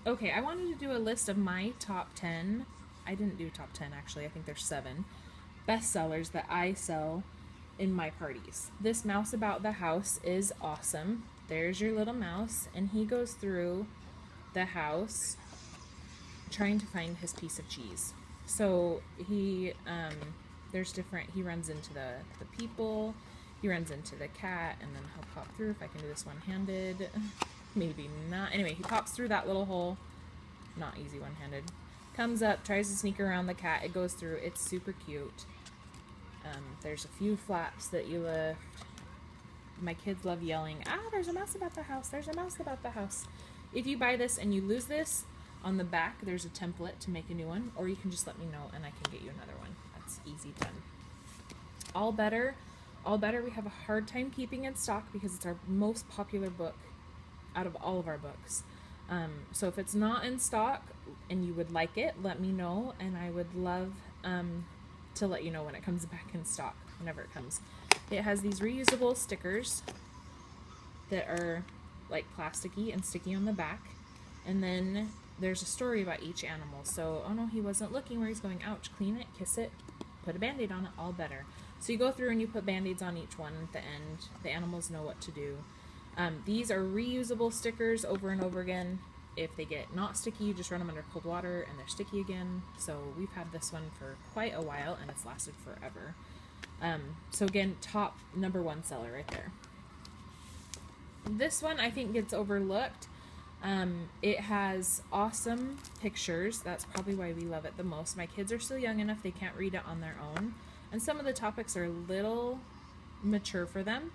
Okay, I wanted to do a list of my top 10. I didn't do top 10 actually. I think there's 7 bestsellers that I sell in my parties. This Mouse About the House is awesome. There's your little mouse, and he goes through the house trying to find his piece of cheese. So there's different. He runs into the people. He runs into the cat, and then he'll pop through. If I can do this one handed, maybe not. Anyway, he pops through that little hole. Not easy one handed. Comes up, tries to sneak around the cat. It goes through. It's super cute. There's a few flaps that you lift. My kids love yelling, "Ah, there's a mouse about the house! There's a mouse about the house!" If you buy this and you lose this, on the back there's a template to make a new one, or you can just let me know and I can get you another one. That's easy done. All Better. All Better we have a hard time keeping in stock because it's our most popular book out of all of our books. So if it's not in stock and you would like it, let me know, and I would love to let you know when it comes back in stock, whenever it comes. It has these reusable stickers that are like plasticky and sticky on the back, and then there's a story about each animal. So, oh no, he wasn't looking where he's going. Ouch, clean it, kiss it, put a band-aid on it, all better. So you go through and you put band-aids on each one at the end. The animals know what to do. These are reusable stickers over and over again. If they get not sticky, you just run them under cold water and they're sticky again. So we've had this one for quite a while and it's lasted forever. So again, top #1 seller right there. This one I think gets overlooked. It has awesome pictures. That's probably why we love it the most. My kids are still young enough they can't read it on their own. And some of the topics are a little mature for them,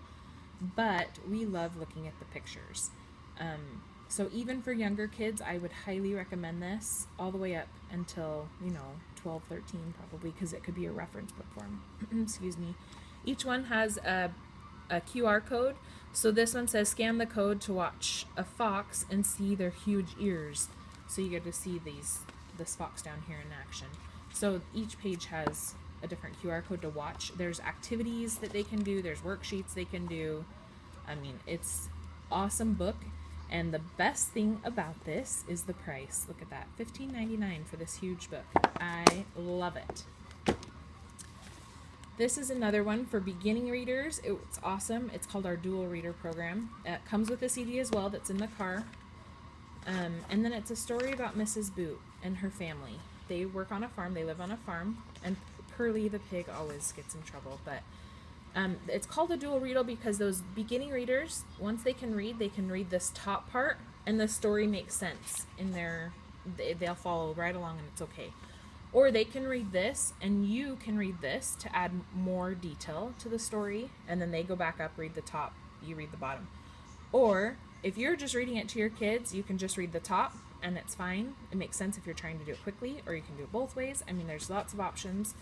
but we love looking at the pictures. So even for younger kids, I would highly recommend this all the way up until, 12, 13 probably, because it could be a reference book form. Excuse me. Each one has a QR code. So this one says scan the code to watch a fox and see their huge ears. So you get to see this fox down here in action. So each page has a different QR code to watch. There's activities that they can do. There's worksheets they can do. I mean, it's awesome book. And the best thing about this is the price. Look at that, $15.99 for this huge book. I love it. This is another one for beginning readers. It's awesome. It's called our Dual Reader Program. It comes with a CD as well that's in the car. And then it's a story about Mrs. Boot and her family. They work on a farm. They live on a farm. And Pearly the pig always gets in trouble. But it's called a dual reader because those beginning readers, once they can read this top part, and the story makes sense in they'll follow right along and it's okay. Or they can read this and you can read this to add more detail to the story, and then they go back up, read the top, you read the bottom. Or if you're just reading it to your kids, you can just read the top and it's fine. It makes sense if you're trying to do it quickly, or you can do it both ways. I mean, there's lots of options.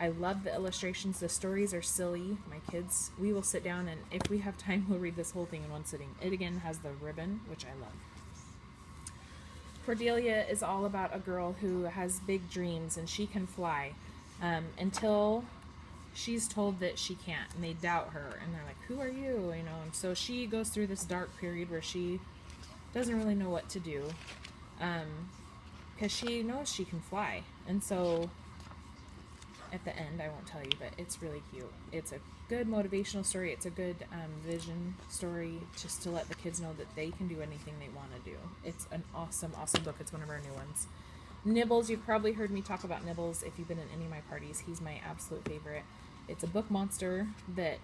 I love the illustrations. The stories are silly. My kids, we will sit down, and if we have time, we'll read this whole thing in one sitting. It again has the ribbon, which I love. Cordelia is all about a girl who has big dreams and she can fly, until she's told that she can't, and they doubt her, and they're like, who are you? And so she goes through this dark period where she doesn't really know what to do, because she knows she can fly. And so at the end, I won't tell you, but it's really cute. It's a good motivational story. It's a good vision story, just to let the kids know that they can do anything they want to do. It's an awesome, awesome book. It's one of our new ones. Nibbles, you've probably heard me talk about Nibbles if you've been in any of my parties. He's my absolute favorite. It's a book monster that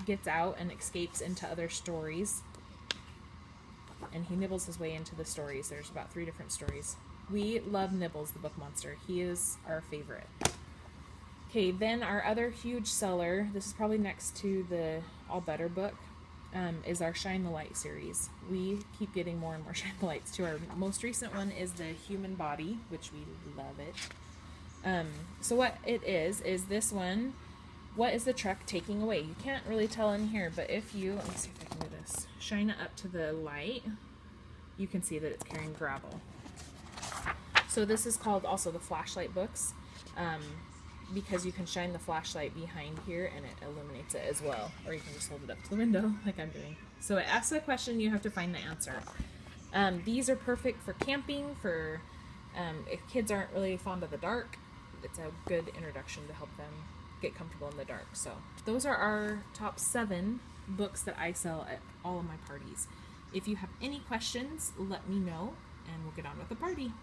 gets out and escapes into other stories, and he nibbles his way into the stories. There's about 3 different stories. We love Nibbles, the book monster. He is our favorite. Okay, then our other huge seller, this is probably next to the All Better book, is our Shine the Light series. We keep getting more and more Shine the Lights too. Our most recent one is the Human Body, which we love it. So what it is this one, what is the truck taking away? You can't really tell in here, but if you, let me see if I can do this, shine it up to the light, you can see that it's carrying gravel. So this is called also the flashlight books, because you can shine the flashlight behind here and it illuminates it as well. Or you can just hold it up to the window like I'm doing. So it asks a question, you have to find the answer. These are perfect for camping, for if kids aren't really fond of the dark, it's a good introduction to help them get comfortable in the dark. So those are our top 7 books that I sell at all of my parties. If you have any questions, let me know and we'll get on with the party.